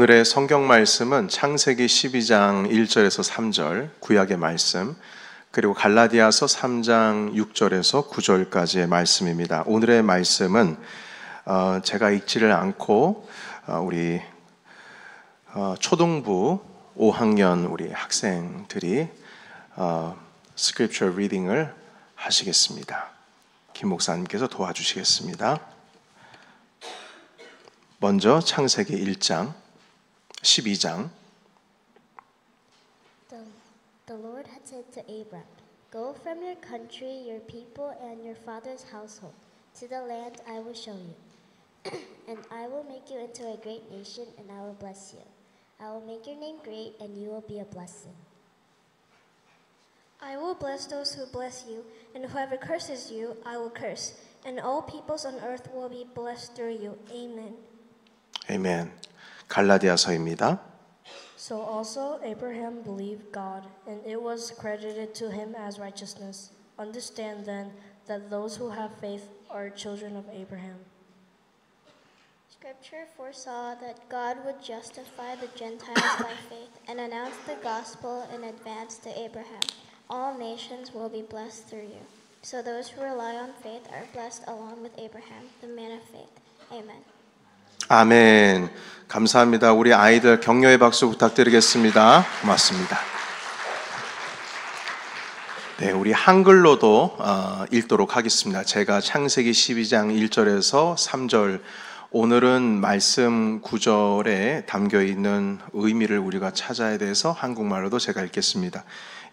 오늘의 성경 말씀은 창세기 12장 1절에서 3절 구약의 말씀, 그리고 갈라디아서 3장 6절에서 9절까지의 말씀입니다. 오늘의 말씀은 제가 읽지를 않고 우리 초등부 5학년 우리 학생들이 스크립처 리딩을 하시겠습니다. 김 목사님께서 도와주시겠습니다. 먼저 창세기 1장 12장. The Lord had said to Abram, Go from your country, your people, and your father's household, to the land I will show you. And I will make you into a great nation, and I will bless you. I will make your name great, and you will be a blessing. I will bless those who bless you, and whoever curses you, I will curse. And all peoples on earth will be blessed through you. Amen. 아멘. 갈라디아서입니다. So also Abraham believed God, and it was credited to him as righteousness. Understand then that those who have faith are children of Abraham. Scripture foresaw that God would justify the Gentiles by faith and announce the gospel in advance to Abraham. All nations will be blessed through you. So those who rely on faith are blessed along with Abraham, the man of faith. Amen. 아멘. 감사합니다. 우리 아이들 격려의 박수 부탁드리겠습니다. 고맙습니다. 네, 우리 한글로도 읽도록 하겠습니다. 제가 창세기 12장 1절에서 3절, 오늘은 말씀 구절에 담겨있는 의미를 우리가 찾아야 돼서 한국말로도 제가 읽겠습니다.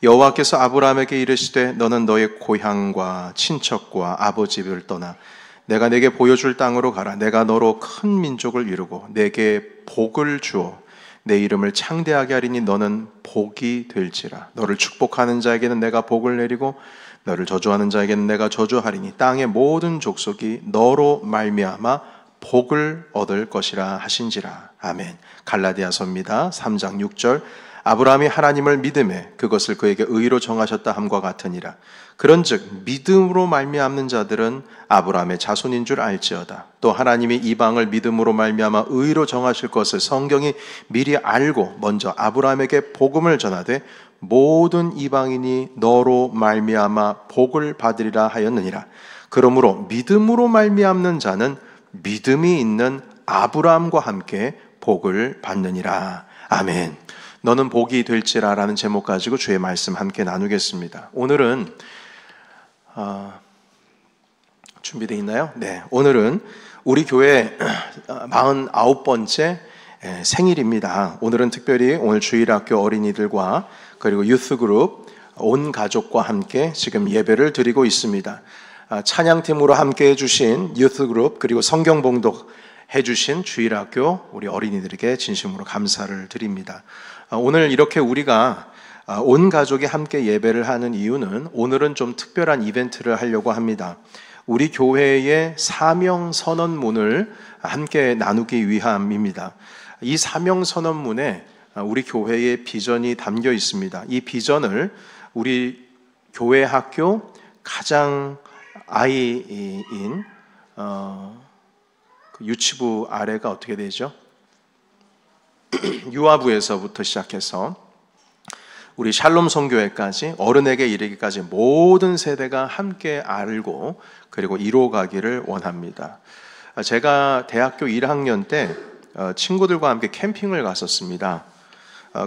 여호와께서 아브라함에게 이르시되 너는 너의 고향과 친척과 아버지 집을 떠나 내가 내게 보여줄 땅으로 가라. 내가 너로 큰 민족을 이루고 내게 복을 주어 내 이름을 창대하게 하리니 너는 복이 될지라. 너를 축복하는 자에게는 내가 복을 내리고 너를 저주하는 자에게는 내가 저주하리니 땅의 모든 족속이 너로 말미암아 복을 얻을 것이라 하신지라. 아멘. 갈라디아서입니다. 3장 6절. 아브라함이 하나님을 믿음에 그것을 그에게 의로 정하셨다 함과 같으니라. 그런즉 믿음으로 말미암는 자들은 아브라함의 자손인 줄 알지어다. 또 하나님이 이방을 믿음으로 말미암아 의로 정하실 것을 성경이 미리 알고 먼저 아브라함에게 복음을 전하되 모든 이방인이 너로 말미암아 복을 받으리라 하였느니라. 그러므로 믿음으로 말미암는 자는 믿음이 있는 아브라함과 함께 복을 받느니라. 아멘. 너는 복이 될지라 라는 제목 가지고 주의 말씀 함께 나누겠습니다. 오늘은 준비되어 있나요? 네, 오늘은 우리 교회 49번째 생일입니다. 오늘은 특별히 오늘 주일학교 어린이들과 그리고 유스그룹 온 가족과 함께 지금 예배를 드리고 있습니다. 찬양팀으로 함께 해주신 유스그룹 그리고 성경봉독 해주신 주일학교 우리 어린이들에게 진심으로 감사를 드립니다. 오늘 이렇게 우리가 온 가족이 함께 예배를 하는 이유는 오늘은 좀 특별한 이벤트를 하려고 합니다. 우리 교회의 사명 선언문을 함께 나누기 위함입니다. 이 사명 선언문에 우리 교회의 비전이 담겨 있습니다. 이 비전을 우리 교회 학교 가장 아이인 유치부 아래가 어떻게 되죠? 유아부에서부터 시작해서 우리 샬롬 성교회까지 어른에게 이르기까지 모든 세대가 함께 알고 그리고 이루어가기를 원합니다. 제가 대학교 1학년 때 친구들과 함께 캠핑을 갔었습니다.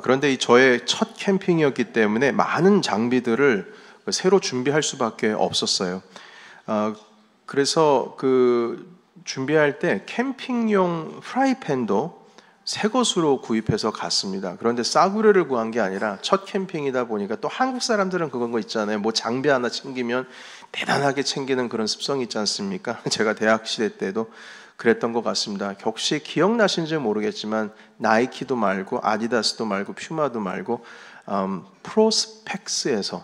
그런데 이 저의 첫 캠핑이었기 때문에 많은 장비들을 새로 준비할 수밖에 없었어요. 그래서 준비할 때 캠핑용 프라이팬도 새 것으로 구입해서 갔습니다. 그런데 싸구려를 구한 게 아니라 첫 캠핑이다 보니까 또 한국 사람들은 그런 거 있잖아요. 뭐 장비 하나 챙기면 대단하게 챙기는 그런 습성이 있지 않습니까? 제가 대학 시대 때도 그랬던 것 같습니다. 혹시 기억나시는지 모르겠지만 나이키도 말고 아디다스도 말고 퓨마도 말고 프로스펙스에서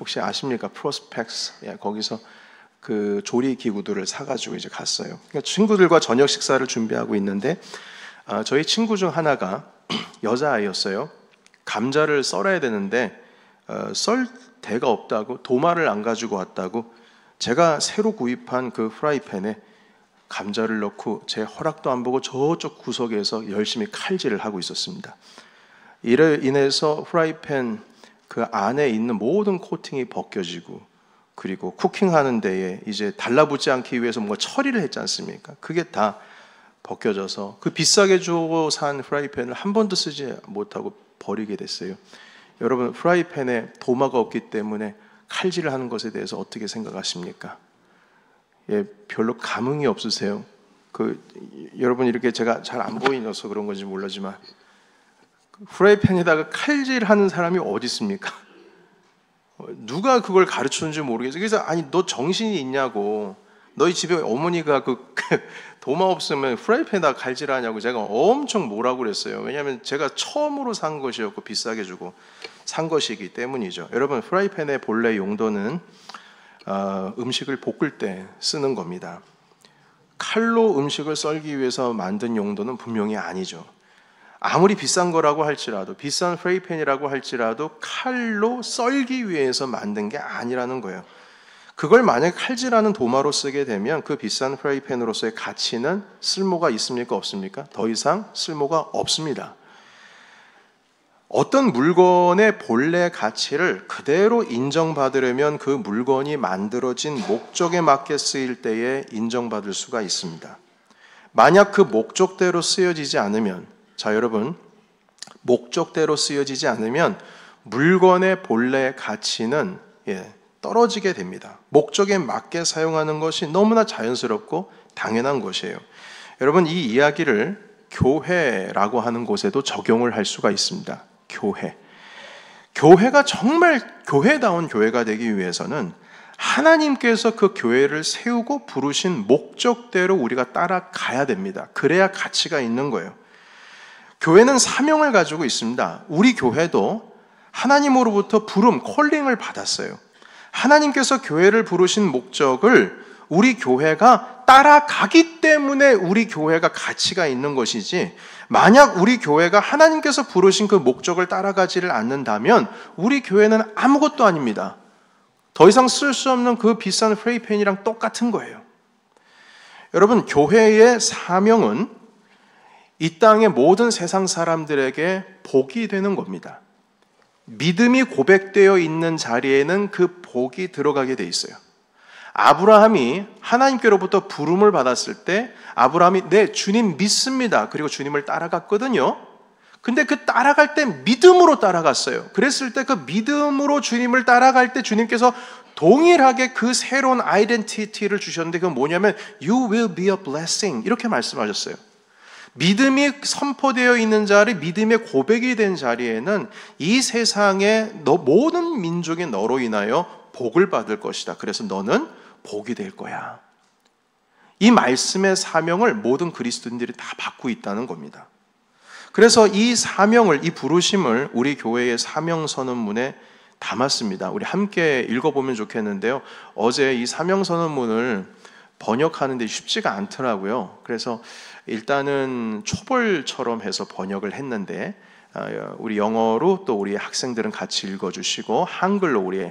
혹시 아십니까? 프로스펙스. 예, 거기서 그 조리 기구들을 사가지고 이제 갔어요. 그러니까 친구들과 저녁 식사를 준비하고 있는데 저희 친구 중 하나가 여자아이였어요. 감자를 썰어야 되는데 썰 데가 없다고 도마를 안 가지고 왔다고 제가 새로 구입한 그 프라이팬에 감자를 넣고 제 허락도 안 보고 저쪽 구석에서 열심히 칼질을 하고 있었습니다. 이로 인해서 프라이팬 그 안에 있는 모든 코팅이 벗겨지고, 그리고 쿠킹하는 데에 이제 달라붙지 않기 위해서 뭔가 처리를 했지 않습니까? 그게 다 벗겨져서 그 비싸게 주고 산 프라이팬을 한 번도 쓰지 못하고 버리게 됐어요. 여러분, 프라이팬에 도마가 없기 때문에 칼질을 하는 것에 대해서 어떻게 생각하십니까? 예, 별로 감흥이 없으세요? 여러분, 이렇게 제가 잘 안 보이셔서 그런 건지 모르지만 프라이팬에다가 칼질하는 사람이 어디 있습니까? 누가 그걸 가르쳤는지 모르겠어요. 그래서 아니, 너 정신이 있냐고, 너희 집에 어머니가 도마 없으면 프라이팬에다 칼질하냐고 제가 엄청 뭐라고 그랬어요. 왜냐하면 제가 처음으로 산 것이었고 비싸게 주고 산 것이기 때문이죠. 여러분, 프라이팬의 본래 용도는 음식을 볶을 때 쓰는 겁니다. 칼로 음식을 썰기 위해서 만든 용도는 분명히 아니죠. 아무리 비싼 거라고 할지라도, 비싼 프라이팬이라고 할지라도 칼로 썰기 위해서 만든 게 아니라는 거예요. 그걸 만약에 칼질하는 도마로 쓰게 되면 그 비싼 프라이팬으로서의 가치는 쓸모가 있습니까? 없습니까? 더 이상 쓸모가 없습니다. 어떤 물건의 본래 가치를 그대로 인정받으려면 그 물건이 만들어진 목적에 맞게 쓰일 때에 인정받을 수가 있습니다. 만약 그 목적대로 쓰여지지 않으면, 자 여러분, 목적대로 쓰여지지 않으면 물건의 본래 가치는 떨어지게 됩니다. 목적에 맞게 사용하는 것이 너무나 자연스럽고 당연한 것이에요. 여러분, 이 이야기를 교회라고 하는 곳에도 적용을 할 수가 있습니다. 교회가 정말 교회다운 교회가 되기 위해서는 하나님께서 그 교회를 세우고 부르신 목적대로 우리가 따라가야 됩니다. 그래야 가치가 있는 거예요. 교회는 사명을 가지고 있습니다. 우리 교회도 하나님으로부터 부름, 콜링을 받았어요. 하나님께서 교회를 부르신 목적을 우리 교회가 따라가기 때문에 우리 교회가 가치가 있는 것이지, 만약 우리 교회가 하나님께서 부르신 그 목적을 따라가지를 않는다면 우리 교회는 아무것도 아닙니다. 더 이상 쓸 수 없는 그 비싼 프라이팬이랑 똑같은 거예요. 여러분, 교회의 사명은 이 땅의 모든 세상 사람들에게 복이 되는 겁니다. 믿음이 고백되어 있는 자리에는 그 복이 들어가게 돼 있어요. 아브라함이 하나님께로부터 부름을 받았을 때 아브라함이 네, 주님 믿습니다. 그리고 주님을 따라갔거든요. 근데 그 따라갈 때 믿음으로 따라갔어요. 그랬을 때 그 믿음으로 주님을 따라갈 때 주님께서 동일하게 그 새로운 아이덴티티를 주셨는데, 그건 뭐냐면 You will be a blessing, 이렇게 말씀하셨어요. 믿음이 선포되어 있는 자리, 믿음의 고백이 된 자리에는 이 세상의 모든 민족이 너로 인하여 복을 받을 것이다. 그래서 너는 복이 될 거야. 이 말씀의 사명을 모든 그리스도인들이 다 받고 있다는 겁니다. 그래서 이 사명을, 이 부르심을 우리 교회의 사명 선언문에 담았습니다. 우리 함께 읽어보면 좋겠는데요. 어제 이 사명 선언문을 번역하는데 쉽지가 않더라고요. 그래서 일단은 초벌처럼 해서 번역을 했는데, 우리 영어로 또 우리 학생들은 같이 읽어주시고 한글로 우리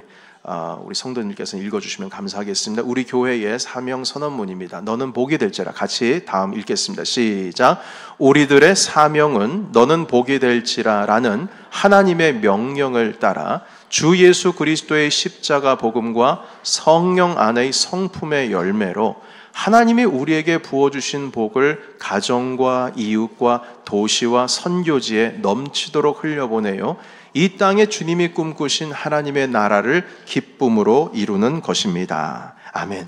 성도님께서 읽어주시면 감사하겠습니다. 우리 교회의 사명 선언문입니다. 너는 복이 될지라. 같이 다음 읽겠습니다. 시작. 우리들의 사명은 너는 복이 될지라 라는 하나님의 명령을 따라 주 예수 그리스도의 십자가 복음과 성령 안의 성품의 열매로 하나님이 우리에게 부어주신 복을 가정과 이웃과 도시와 선교지에 넘치도록 흘려보내요. 이 땅에 주님이 꿈꾸신 하나님의 나라를 기쁨으로 이루는 것입니다. 아멘.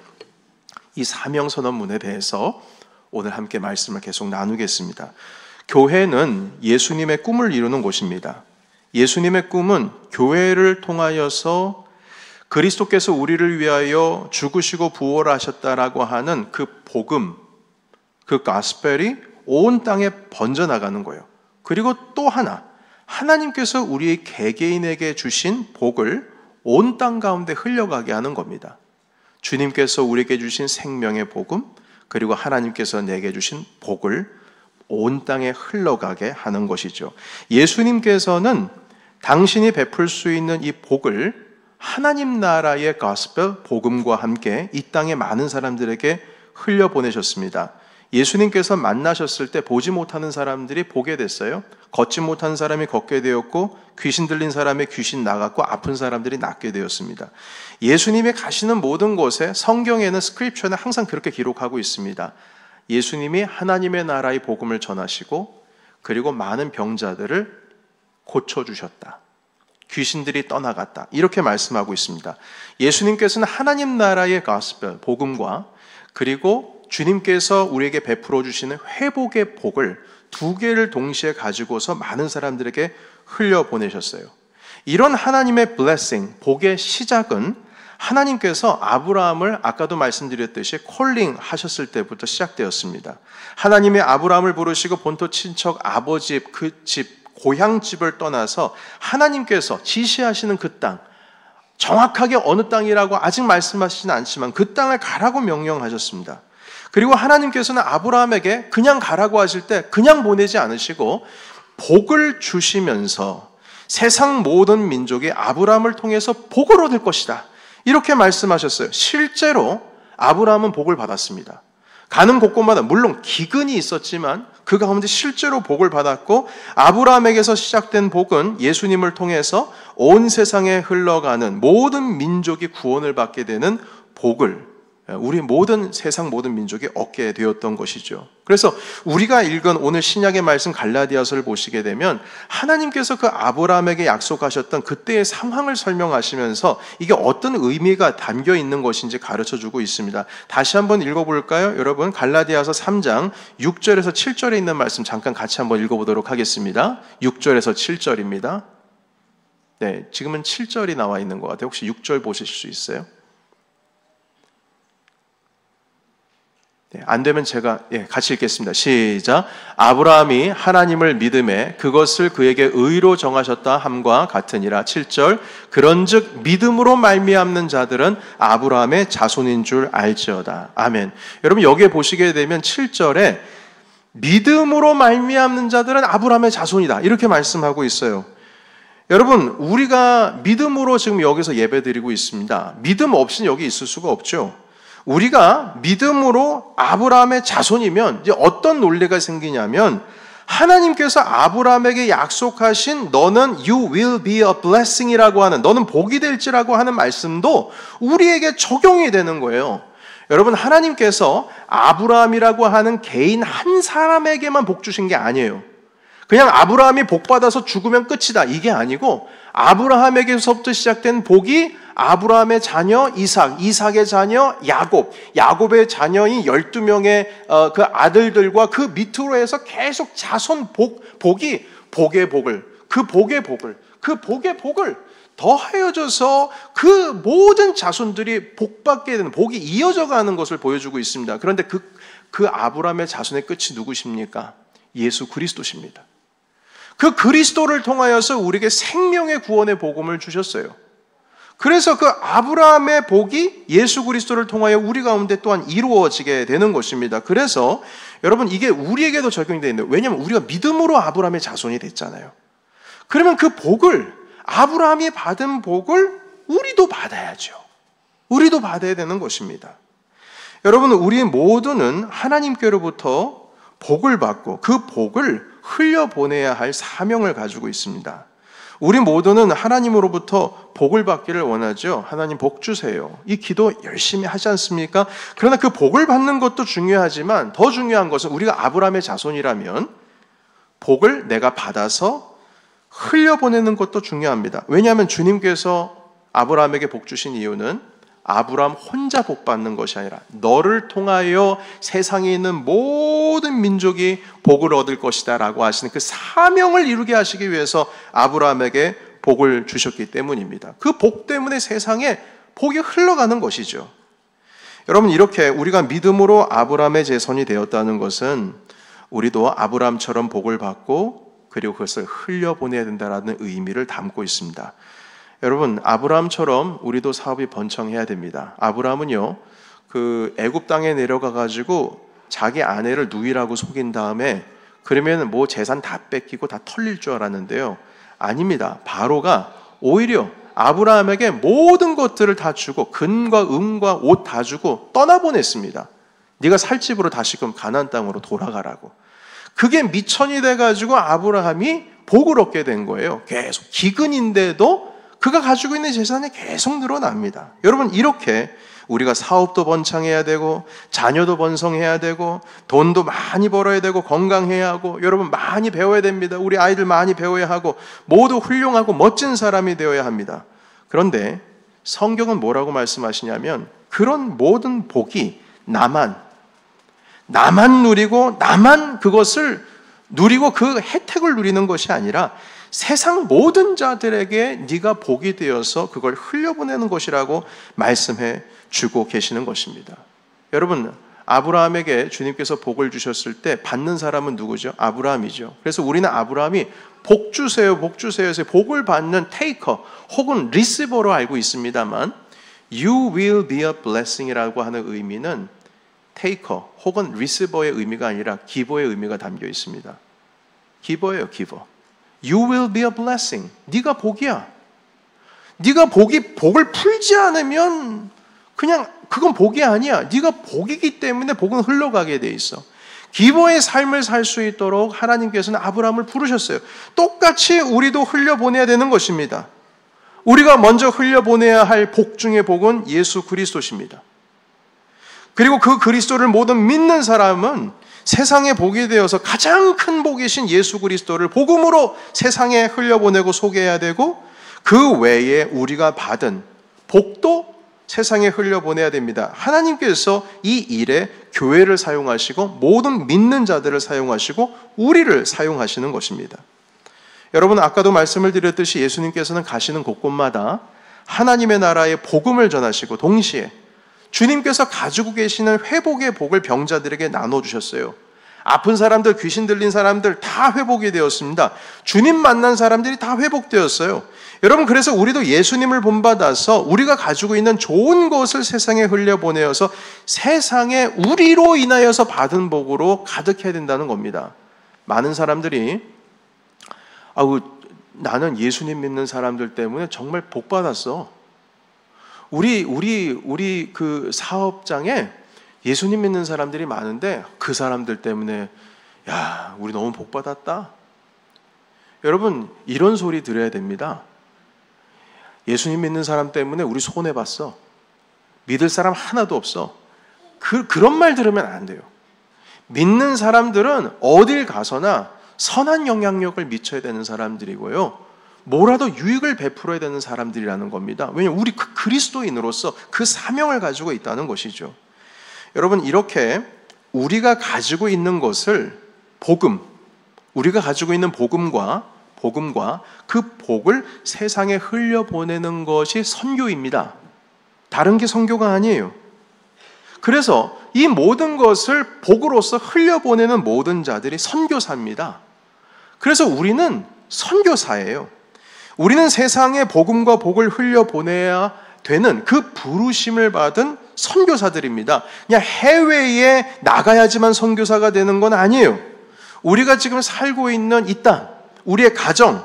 이 사명선언문에 대해서 오늘 함께 말씀을 계속 나누겠습니다. 교회는 예수님의 꿈을 이루는 곳입니다. 예수님의 꿈은 교회를 통하여서 그리스도께서 우리를 위하여 죽으시고 부활하셨다라고 하는 그 복음, 그 가스펠이 온 땅에 번져나가는 거예요. 그리고 또 하나, 하나님께서 우리 개개인에게 주신 복을 온 땅 가운데 흘려가게 하는 겁니다. 주님께서 우리에게 주신 생명의 복음, 그리고 하나님께서 내게 주신 복을 온 땅에 흘러가게 하는 것이죠. 예수님께서는 당신이 베풀 수 있는 이 복을 하나님 나라의 가스펠 복음과 함께 이 땅의 많은 사람들에게 흘려보내셨습니다. 예수님께서 만나셨을 때 보지 못하는 사람들이 보게 됐어요. 걷지 못하는 사람이 걷게 되었고 귀신 들린 사람이 귀신 나갔고 아픈 사람들이 낫게 되었습니다. 예수님이 가시는 모든 곳에 성경에는 스크립처는 항상 그렇게 기록하고 있습니다. 예수님이 하나님의 나라의 복음을 전하시고 그리고 많은 병자들을 고쳐주셨다. 귀신들이 떠나갔다. 이렇게 말씀하고 있습니다. 예수님께서는 하나님 나라의 가스펠, 복음과 그리고 주님께서 우리에게 베풀어 주시는 회복의 복을 두 개를 동시에 가지고서 많은 사람들에게 흘려보내셨어요. 이런 하나님의 blessing, 복의 시작은 하나님께서 아브라함을 아까도 말씀드렸듯이 콜링 하셨을 때부터 시작되었습니다. 하나님이 아브라함을 부르시고 본토 친척 아버지 그 집, 고향집을 떠나서 하나님께서 지시하시는 그 땅, 정확하게 어느 땅이라고 아직 말씀하시진 않지만 그 땅을 가라고 명령하셨습니다. 그리고 하나님께서는 아브라함에게 그냥 가라고 하실 때 그냥 보내지 않으시고 복을 주시면서 세상 모든 민족이 아브라함을 통해서 복을 얻을 것이다. 이렇게 말씀하셨어요. 실제로 아브라함은 복을 받았습니다. 가는 곳곳마다 물론 기근이 있었지만 그 가운데 실제로 복을 받았고 아브라함에게서 시작된 복은 예수님을 통해서 온 세상에 흘러가는 모든 민족이 구원을 받게 되는 복을 우리 모든 세상 모든 민족이 얻게 되었던 것이죠. 그래서 우리가 읽은 오늘 신약의 말씀 갈라디아서를 보시게 되면 하나님께서 그 아브라함에게 약속하셨던 그때의 상황을 설명하시면서 이게 어떤 의미가 담겨 있는 것인지 가르쳐주고 있습니다. 다시 한번 읽어볼까요? 여러분 갈라디아서 3장 6절에서 7절에 있는 말씀 잠깐 같이 한번 읽어보도록 하겠습니다. 6절에서 7절입니다. 네, 지금은 7절이 나와 있는 것 같아요. 혹시 6절 보실 수 있어요? 네, 안 되면 제가 같이 읽겠습니다. 시작. 아브라함이 하나님을 믿음에 그것을 그에게 의로 정하셨다 함과 같으니라. 7절. 그런즉 믿음으로 말미암는 자들은 아브라함의 자손인 줄 알지어다. 아멘. 여러분 여기에 보시게 되면 7절에 믿음으로 말미암는 자들은 아브라함의 자손이다. 이렇게 말씀하고 있어요. 여러분 우리가 믿음으로 지금 여기서 예배드리고 있습니다. 믿음 없이는 여기 있을 수가 없죠. 우리가 믿음으로 아브라함의 자손이면 이제 어떤 논리가 생기냐면 하나님께서 아브라함에게 약속하신 너는 you will be a blessing이라고 하는 너는 복이 될지라고 하는 말씀도 우리에게 적용이 되는 거예요. 여러분 하나님께서 아브라함이라고 하는 개인 한 사람에게만 복 주신 게 아니에요. 그냥 아브라함이 복 받아서 죽으면 끝이다 이게 아니고 아브라함에게서부터 시작된 복이 아브라함의 자녀 이삭, 이삭의 자녀 야곱, 야곱의 자녀인 12명의 그 아들들과 그 밑으로 해서 계속 자손 복이 복의 복을 더하여져서 그 모든 자손들이 복받게 되는 복이 이어져 가는 것을 보여주고 있습니다. 그런데 그 아브라함의 자손의 끝이 누구십니까? 예수 그리스도십니다. 그 그리스도를 통하여서 우리에게 생명의 구원의 복음을 주셨어요. 그래서 그 아브라함의 복이 예수 그리스도를 통하여 우리 가운데 또한 이루어지게 되는 것입니다. 그래서 여러분 이게 우리에게도 적용이 되는데 왜냐하면 우리가 믿음으로 아브라함의 자손이 됐잖아요. 그러면 그 복을 아브라함이 받은 복을 우리도 받아야죠. 우리도 받아야 되는 것입니다. 여러분 우리 모두는 하나님께로부터 복을 받고 그 복을 흘려보내야 할 사명을 가지고 있습니다. 우리 모두는 하나님으로부터 복을 받기를 원하죠. 하나님 복 주세요. 이 기도 열심히 하지 않습니까? 그러나 그 복을 받는 것도 중요하지만 더 중요한 것은 우리가 아브라함의 자손이라면 복을 내가 받아서 흘려보내는 것도 중요합니다. 왜냐하면 주님께서 아브라함에게 복 주신 이유는 아브라함 혼자 복 받는 것이 아니라 너를 통하여 세상에 있는 모든 민족이 복을 얻을 것이다 라고 하시는 그 사명을 이루게 하시기 위해서 아브라함에게 복을 주셨기 때문입니다. 그 복 때문에 세상에 복이 흘러가는 것이죠. 여러분 이렇게 우리가 믿음으로 아브라함의 자손이 되었다는 것은 우리도 아브라함처럼 복을 받고 그리고 그것을 흘려보내야 된다는 의미를 담고 있습니다. 여러분 아브라함처럼 우리도 사업이 번창해야 됩니다. 아브라함은요 그 애굽 땅에 내려가 가지고 자기 아내를 누이라고 속인 다음에 그러면 뭐 재산 다 뺏기고 다 털릴 줄 알았는데요. 아닙니다. 바로가 오히려 아브라함에게 모든 것들을 다 주고 금과 은과 옷 다 주고 떠나보냈습니다. 네가 살 집으로 다시금 가나안 땅으로 돌아가라고. 그게 미천이 돼가지고 아브라함이 복을 얻게 된 거예요. 계속 기근인데도 그가 가지고 있는 재산이 계속 늘어납니다. 여러분, 이렇게 우리가 사업도 번창해야 되고 자녀도 번성해야 되고 돈도 많이 벌어야 되고 건강해야 하고 여러분 많이 배워야 됩니다. 우리 아이들 많이 배워야 하고 모두 훌륭하고 멋진 사람이 되어야 합니다. 그런데 성경은 뭐라고 말씀하시냐면 그런 모든 복이 나만 누리고 나만 그것을 누리고 그 혜택을 누리는 것이 아니라 세상 모든 자들에게 네가 복이 되어서 그걸 흘려보내는 것이라고 말씀해 주고 계시는 것입니다. 여러분, 아브라함에게 주님께서 복을 주셨을 때 받는 사람은 누구죠? 아브라함이죠. 그래서 우리는 아브라함이 복 주세요, 복 주세요 해서 복을 받는 테이커 혹은 리시버로 알고 있습니다만 You will be a blessing이라고 하는 의미는 테이커 혹은 리시버의 의미가 아니라 기버의 의미가 담겨 있습니다. 기버예요, 기버. You will be a blessing. 네가 복이야. 네가 복을 풀지 않으면 그냥 그건 복이 아니야. 네가 복이기 때문에 복은 흘러가게 돼 있어. 기버의 삶을 살 수 있도록 하나님께서는 아브라함을 부르셨어요. 똑같이 우리도 흘려보내야 되는 것입니다. 우리가 먼저 흘려보내야 할 복 중의 복은 예수 그리스도십니다. 그리고 그 그리스도를 모든 믿는 사람은 세상에 복이 되어서 가장 큰 복이신 예수 그리스도를 복음으로 세상에 흘려보내고 소개해야 되고 그 외에 우리가 받은 복도 세상에 흘려보내야 됩니다. 하나님께서 이 일에 교회를 사용하시고 모든 믿는 자들을 사용하시고 우리를 사용하시는 것입니다. 여러분, 아까도 말씀을 드렸듯이 예수님께서는 가시는 곳곳마다 하나님의 나라의 복음을 전하시고 동시에 주님께서 가지고 계시는 회복의 복을 병자들에게 나눠주셨어요. 아픈 사람들, 귀신 들린 사람들 다 회복이 되었습니다. 주님 만난 사람들이 다 회복되었어요. 여러분, 그래서 우리도 예수님을 본받아서 우리가 가지고 있는 좋은 것을 세상에 흘려보내어서 세상에 우리로 인하여서 받은 복으로 가득해야 된다는 겁니다. 많은 사람들이 나는 예수님 믿는 사람들 때문에 정말 복 받았어. 우리 그 사업장에 예수님 믿는 사람들이 많은데 그 사람들 때문에 야, 우리 너무 복 받았다. 여러분, 이런 소리 들어야 됩니다. 예수님 믿는 사람 때문에 우리 손해봤어. 믿을 사람 하나도 없어. 그런 말 들으면 안 돼요. 믿는 사람들은 어딜 가서나 선한 영향력을 미쳐야 되는 사람들이고요. 뭐라도 유익을 베풀어야 되는 사람들이라는 겁니다. 왜냐하면 우리 그리스도인으로서 그 사명을 가지고 있다는 것이죠. 여러분, 이렇게 우리가 가지고 있는 것을 우리가 가지고 있는 복음과 그 복을 세상에 흘려보내는 것이 선교입니다. 다른 게 선교가 아니에요. 그래서 이 모든 것을 복으로서 흘려보내는 모든 자들이 선교사입니다. 그래서 우리는 선교사예요. 우리는 세상에 복음과 복을 흘려보내야 되는 그 부르심을 받은 선교사들입니다. 그냥 해외에 나가야지만 선교사가 되는 건 아니에요. 우리가 지금 살고 있는 이 땅, 우리의 가정,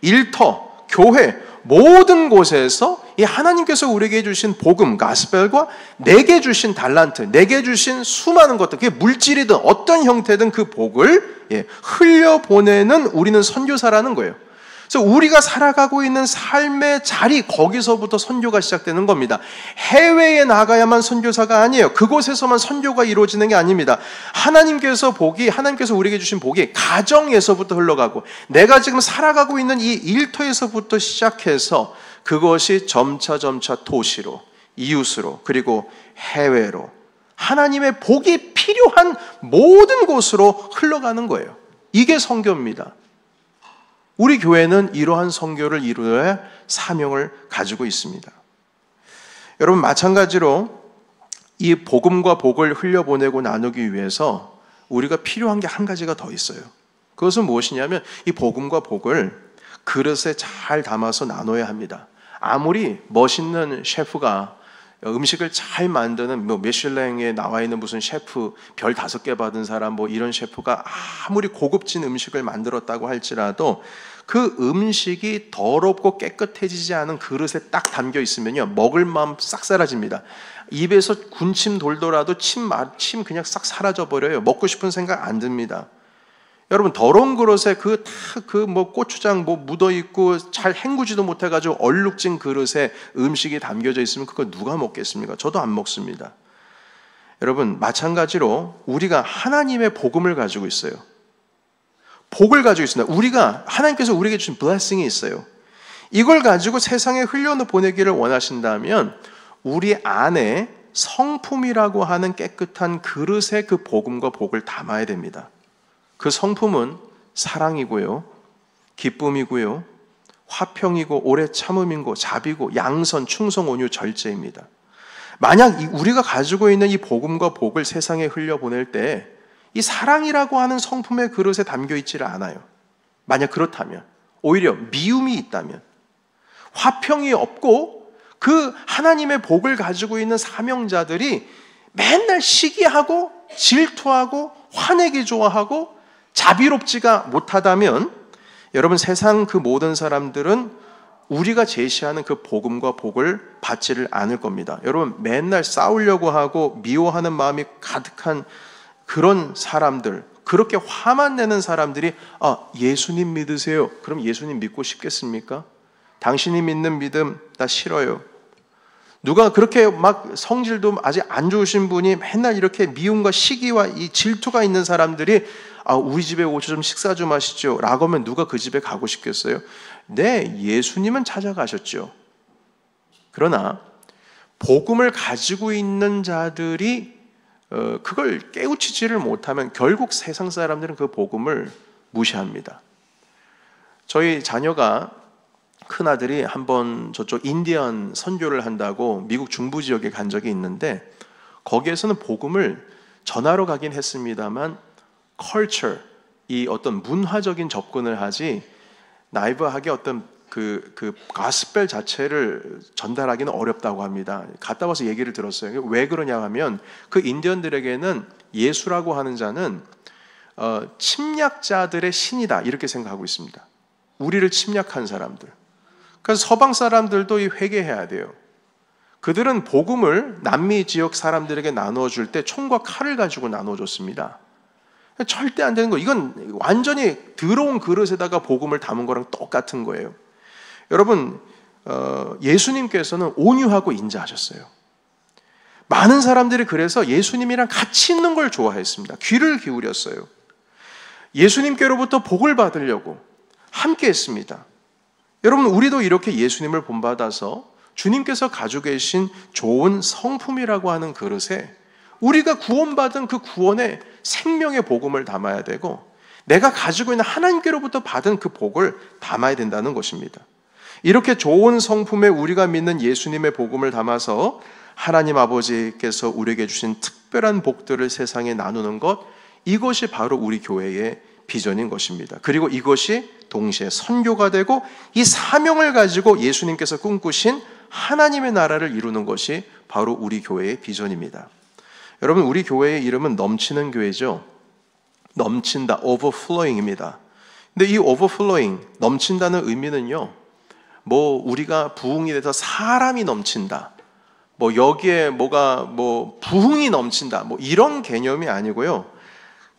일터, 교회 모든 곳에서 이 하나님께서 우리에게 주신 복음, 가스펠과 내게 주신 달란트, 내게 주신 수많은 것들, 그게 물질이든 어떤 형태든 그 복을 흘려보내는 우리는 선교사라는 거예요. 그래서 우리가 살아가고 있는 삶의 자리, 거기서부터 선교가 시작되는 겁니다. 해외에 나가야만 선교사가 아니에요. 그곳에서만 선교가 이루어지는 게 아닙니다. 하나님께서 우리에게 주신 복이 가정에서부터 흘러가고 내가 지금 살아가고 있는 이 일터에서부터 시작해서 그것이 점차 도시로, 이웃으로, 그리고 해외로 하나님의 복이 필요한 모든 곳으로 흘러가는 거예요. 이게 선교입니다. 우리 교회는 이러한 선교를 이루어야 할 사명을 가지고 있습니다. 여러분, 마찬가지로 이 복음과 복을 흘려보내고 나누기 위해서 우리가 필요한 게 한 가지가 더 있어요. 그것은 무엇이냐면 이 복음과 복을 그릇에 잘 담아서 나눠야 합니다. 아무리 멋있는 셰프가 음식을 잘 만드는 미슐랭에 나와 있는 무슨 셰프 별 5개 받은 사람 이런 셰프가 아무리 고급진 음식을 만들었다고 할지라도 그 음식이 더럽고 깨끗해지지 않은 그릇에 딱 담겨 있으면요, 먹을 마음 싹 사라집니다. 입에서 군침 돌더라도 침 그냥 싹 사라져버려요. 먹고 싶은 생각 안 듭니다. 여러분, 더러운 그릇에 고추장 묻어있고 잘 헹구지도 못해가지고 얼룩진 그릇에 음식이 담겨져 있으면 그거 누가 먹겠습니까? 저도 안 먹습니다. 여러분, 마찬가지로 우리가 하나님의 복음을 가지고 있어요. 복을 가지고 있습니다. 하나님께서 우리에게 주신 blessing이 있어요. 이걸 가지고 세상에 흘려보내기를 원하신다면 우리 안에 성품이라고 하는 깨끗한 그릇에 그 복음과 복을 담아야 됩니다. 그 성품은 사랑이고요, 기쁨이고요, 화평이고, 오래 참음이고, 자비고, 양선, 충성, 온유, 절제입니다. 만약 우리가 가지고 있는 이 복음과 복을 세상에 흘려보낼 때 이 사랑이라고 하는 성품의 그릇에 담겨 있지를 않아요. 만약 그렇다면, 오히려 미움이 있다면, 화평이 없고 그 하나님의 복을 가지고 있는 사명자들이 맨날 시기하고 질투하고 화내기 좋아하고 자비롭지가 못하다면, 여러분, 세상 그 모든 사람들은 우리가 제시하는 그 복음과 복을 받지를 않을 겁니다. 여러분, 맨날 싸우려고 하고 미워하는 마음이 가득한 그런 사람들, 그렇게 화만 내는 사람들이 예수님 믿으세요. 그럼 예수님 믿고 싶겠습니까? 당신이 믿는 믿음 나 싫어요. 누가 그렇게 막 성질도 아직 안 좋으신 분이 맨날 이렇게 미움과 시기와 이 질투가 있는 사람들이 우리 집에 오셔서 좀 식사 좀 하시죠 라고 하면 누가 그 집에 가고 싶겠어요? 네, 예수님은 찾아가셨죠. 그러나 복음을 가지고 있는 자들이 그걸 깨우치지를 못하면 결국 세상 사람들은 그 복음을 무시합니다. 저희 자녀가, 큰아들이 한번 저쪽 인디언 선교를 한다고 미국 중부 지역에 간 적이 있는데, 거기에서는 복음을 전하러 가긴 했습니다만 culture, 이 어떤 문화적인 접근을 하지 나이브하게 어떤 그 가스펠 자체를 전달하기는 어렵다고 합니다. 갔다 와서 얘기를 들었어요. 왜 그러냐 하면 그 인디언들에게는 예수라고 하는 자는 침략자들의 신이다 이렇게 생각하고 있습니다. 우리를 침략한 사람들. 그래서 서방 사람들도 회개해야 돼요. 그들은 복음을 남미 지역 사람들에게 나누어 줄 때 총과 칼을 가지고 나누어 줬습니다. 절대 안 되는 거. 이건 완전히 더러운 그릇에다가 복음을 담은 거랑 똑같은 거예요. 여러분, 예수님께서는 온유하고 인자하셨어요. 많은 사람들이 그래서 예수님이랑 같이 있는 걸 좋아했습니다. 귀를 기울였어요. 예수님께로부터 복을 받으려고 함께 했습니다. 여러분, 우리도 이렇게 예수님을 본받아서 주님께서 가지고 계신 좋은 성품이라고 하는 그릇에 우리가 구원받은 그 구원의 생명의 복음을 담아야 되고, 내가 가지고 있는 하나님께로부터 받은 그 복을 담아야 된다는 것입니다. 이렇게 좋은 성품에 우리가 믿는 예수님의 복음을 담아서 하나님 아버지께서 우리에게 주신 특별한 복들을 세상에 나누는 것, 이것이 바로 우리 교회의 비전인 것입니다. 그리고 이것이 동시에 선교가 되고 이 사명을 가지고 예수님께서 꿈꾸신 하나님의 나라를 이루는 것이 바로 우리 교회의 비전입니다. 여러분, 우리 교회의 이름은 넘치는 교회죠. 넘친다, overflowing입니다. 근데 이 overflowing, 넘친다는 의미는요, 우리가 부흥이 돼서 사람이 넘친다, 여기에 부흥이 넘친다, 이런 개념이 아니고요.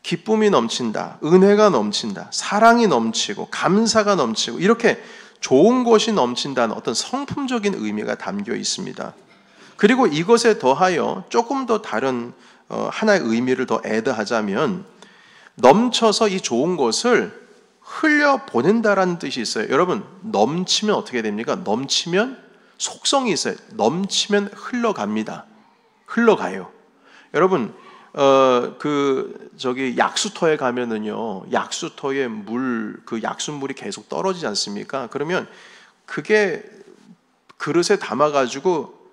기쁨이 넘친다, 은혜가 넘친다, 사랑이 넘치고 감사가 넘치고 이렇게 좋은 것이 넘친다는 어떤 성품적인 의미가 담겨 있습니다. 그리고 이것에 더하여 조금 더 다른 하나의 의미를 더 애드하자면, 넘쳐서 이 좋은 것을 흘려보낸다라는 뜻이 있어요. 여러분, 넘치면 어떻게 됩니까? 넘치면 속성이 있어요. 넘치면 흘러갑니다. 흘러가요. 여러분, 약수터에 가면은요, 약수터에 그 약수물이 계속 떨어지지 않습니까? 그러면 그게 그릇에 담아가지고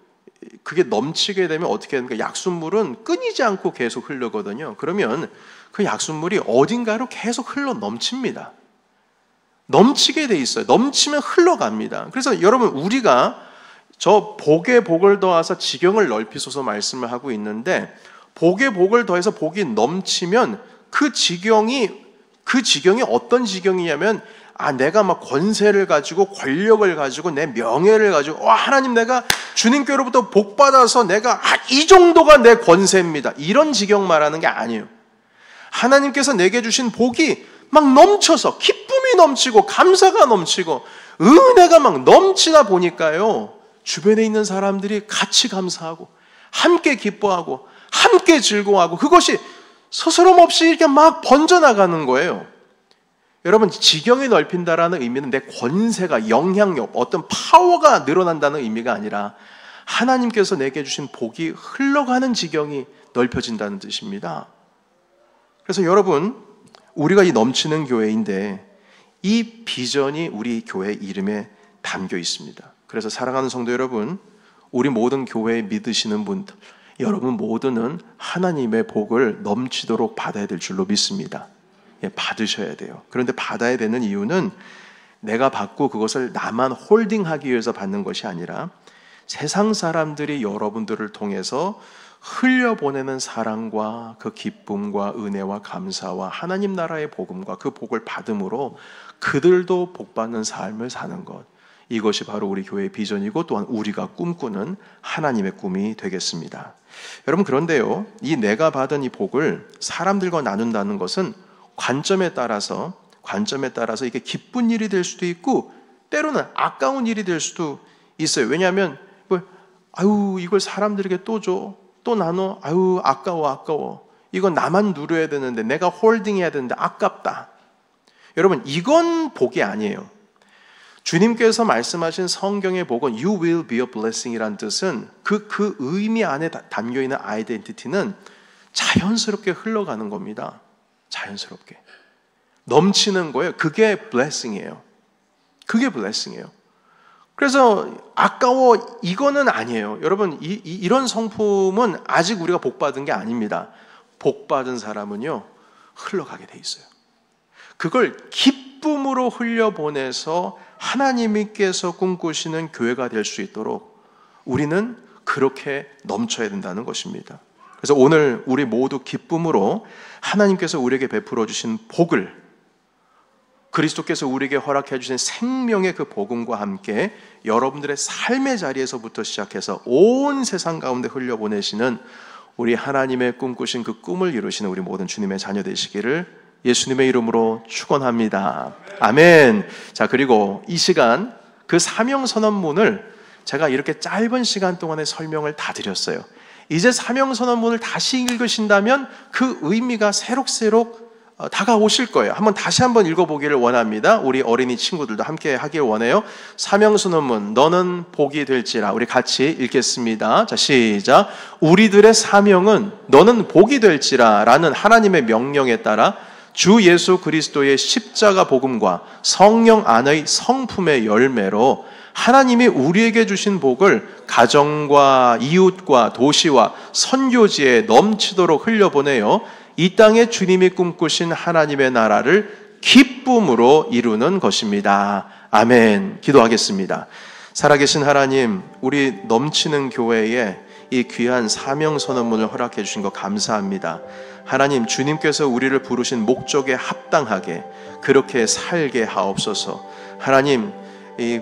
그게 넘치게 되면 어떻게 됩니까? 약수물은 끊이지 않고 계속 흐르거든요. 그러면 그 약수물이 어딘가로 계속 흘러 넘칩니다. 넘치게 돼 있어요. 넘치면 흘러갑니다. 그래서 여러분, 우리가 저 복에 복을 더하사 지경을 넓히소서 말씀을 하고 있는데, 복에 복을 더해서 복이 넘치면 그 지경이 어떤 지경이냐면 내가 막 권세를 가지고 권력을 가지고 내 명예를 가지고 하나님 내가 주님께로부터 복 받아서 내가 이 정도가 내 권세입니다. 이런 지경 말하는 게 아니에요. 하나님께서 내게 주신 복이 막 넘쳐서 기쁨이 넘치고 감사가 넘치고 은혜가 막 넘치다 보니까요, 주변에 있는 사람들이 같이 감사하고 함께 기뻐하고 함께 즐거워하고 그것이 스스럼 없이 이렇게 막 번져나가는 거예요. 여러분, 지경이 넓힌다라는 의미는 내 권세가, 영향력, 어떤 파워가 늘어난다는 의미가 아니라 하나님께서 내게 주신 복이 흘러가는 지경이 넓혀진다는 뜻입니다. 그래서 여러분, 우리가 이 넘치는 교회인데 이 비전이 우리 교회 이름에 담겨 있습니다. 그래서 사랑하는 성도 여러분, 우리 모든 교회에 믿으시는 분들, 여러분 모두는 하나님의 복을 넘치도록 받아야 될 줄로 믿습니다. 받으셔야 돼요. 그런데 받아야 되는 이유는 내가 받고 그것을 나만 홀딩하기 위해서 받는 것이 아니라 세상 사람들이 여러분들을 통해서 흘려보내는 사랑과 그 기쁨과 은혜와 감사와 하나님 나라의 복음과 그 복을 받음으로 그들도 복받는 삶을 사는 것, 이것이 바로 우리 교회의 비전이고 또한 우리가 꿈꾸는 하나님의 꿈이 되겠습니다. 여러분, 그런데요, 이 내가 받은 이 복을 사람들과 나눈다는 것은 관점에 따라서 이게 기쁜 일이 될 수도 있고 때로는 아까운 일이 될 수도 있어요. 왜냐하면 이걸 사람들에게 또 줘, 또 나눠, 아까워. 이건 나만 누려야 되는데, 내가 홀딩해야 되는데 아깝다. 여러분, 이건 복이 아니에요. 주님께서 말씀하신 성경의 복은 You will be a blessing 이란 뜻은 그 의미 안에 담겨있는 아이덴티티는 자연스럽게 흘러가는 겁니다. 자연스럽게 넘치는 거예요. 그게 blessing이에요. 그래서 아까워, 이거는 아니에요. 여러분, 이런 성품은 아직 우리가 복받은 게 아닙니다. 복받은 사람은요, 흘러가게 돼 있어요. 그걸 기쁨으로 흘려보내서 하나님께서 꿈꾸시는 교회가 될 수 있도록 우리는 그렇게 넘쳐야 된다는 것입니다. 그래서 오늘 우리 모두 기쁨으로 하나님께서 우리에게 베풀어 주신 복을, 그리스도께서 우리에게 허락해 주신 생명의 그 복음과 함께 여러분들의 삶의 자리에서부터 시작해서 온 세상 가운데 흘려보내시는 우리 하나님의 꿈꾸신 그 꿈을 이루시는 우리 모든 주님의 자녀 되시기를 예수님의 이름으로 축원합니다. 아멘. 자, 그리고 이 시간 그 사명 선언문을 제가 이렇게 짧은 시간 동안에 설명을 다 드렸어요. 이제 사명 선언문을 다시 읽으신다면 그 의미가 새록새록 다가오실 거예요. 다시 한번 읽어보기를 원합니다. 우리 어린이 친구들도 함께 하길 원해요. 사명 선언문, 너는 복이 될지라. 우리 같이 읽겠습니다. 자, 시작. 우리들의 사명은 너는 복이 될지라 라는 하나님의 명령에 따라 주 예수 그리스도의 십자가 복음과 성령 안의 성품의 열매로 하나님이 우리에게 주신 복을 가정과 이웃과 도시와 선교지에 넘치도록 흘려보내어 이 땅에 주님이 꿈꾸신 하나님의 나라를 기쁨으로 이루는 것입니다. 아멘. 기도하겠습니다. 살아계신 하나님, 우리 넘치는 교회에 이 귀한 사명 선언문을 허락해 주신 것 감사합니다. 하나님, 주님께서 우리를 부르신 목적에 합당하게 그렇게 살게 하옵소서. 하나님, 이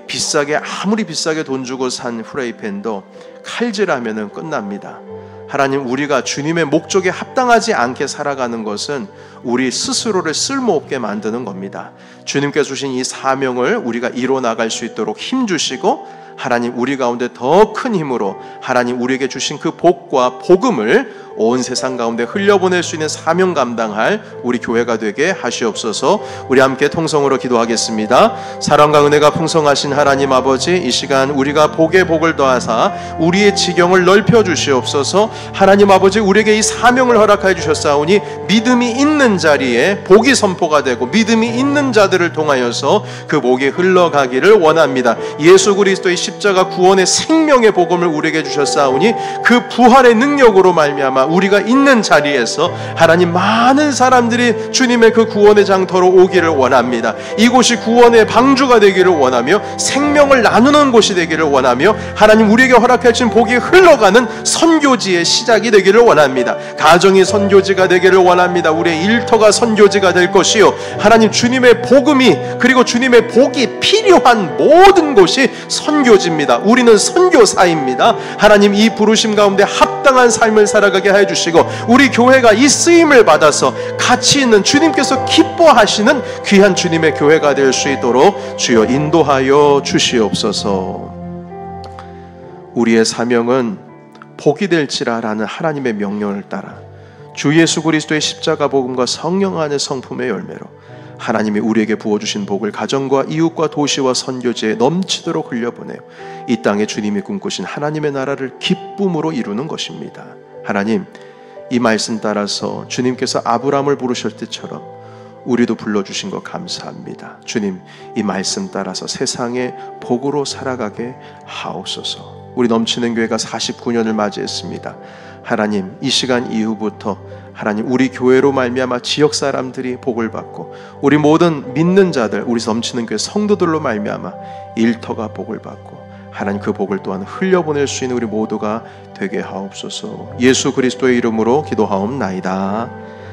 아무리 비싸게 돈 주고 산 프라이팬도 칼질하면은 끝납니다. 하나님, 우리가 주님의 목적에 합당하지 않게 살아가는 것은 우리 스스로를 쓸모없게 만드는 겁니다. 주님께서 주신 이 사명을 우리가 이뤄나갈 수 있도록 힘주시고 하나님, 우리 가운데 더 큰 힘으로 하나님 우리에게 주신 그 복과 복음을 온 세상 가운데 흘려보낼 수 있는 사명 감당할 우리 교회가 되게 하시옵소서. 우리 함께 통성으로 기도하겠습니다. 사랑과 은혜가 풍성하신 하나님 아버지, 이 시간 우리가 복에 복을 더하사 우리의 지경을 넓혀 주시옵소서. 하나님 아버지, 우리에게 이 사명을 허락하여 주셨사오니 믿음이 있는 자리에 복이 선포가 되고 믿음이 있는 자들을 통하여서 그 복이 흘러가기를 원합니다. 예수 그리스도의 십자가 구원의 생명의 복음을 우리에게 주셨사오니 그 부활의 능력으로 말미암아 우리가 있는 자리에서 하나님 많은 사람들이 주님의 그 구원의 장터로 오기를 원합니다. 이곳이 구원의 방주가 되기를 원하며 생명을 나누는 곳이 되기를 원하며 하나님 우리에게 허락해 주신 복이 흘러가는 선교지의 시작이 되기를 원합니다. 가정이 선교지가 되기를 원합니다. 우리의 일터가 선교지가 될 것이요, 하나님 주님의 복음이 그리고 주님의 복이 필요한 모든 곳이 선교지입니다. 우리는 선교사입니다. 하나님 이 부르심 가운데 합당한 삶을 살아가게 해 주시고 우리 교회가 이 쓰임을 받아서 가치 있는 주님께서 기뻐하시는 귀한 주님의 교회가 될 수 있도록 주여 인도하여 주시옵소서. 우리의 사명은 복이 될지라라는 하나님의 명령을 따라 주 예수 그리스도의 십자가 복음과 성령 안의 성품의 열매로 하나님이 우리에게 부어주신 복을 가정과 이웃과 도시와 선교지에 넘치도록 흘려보내요 이 땅에 주님이 꿈꾸신 하나님의 나라를 기쁨으로 이루는 것입니다. 하나님, 이 말씀 따라서 주님께서 아브라함을 부르실 때처럼 우리도 불러주신 것 감사합니다. 주님, 이 말씀 따라서 세상의 복으로 살아가게 하옵소서. 우리 넘치는 교회가 49년을 맞이했습니다. 하나님, 이 시간 이후부터 하나님 우리 교회로 말미암아 지역 사람들이 복을 받고 우리 모든 믿는 자들, 우리 넘치는 교회 성도들로 말미암아 일터가 복을 받고 하나님 그 복을 또한 흘려보낼 수 있는 우리 모두가 되게 하옵소서. 예수 그리스도의 이름으로 기도하옵나이다.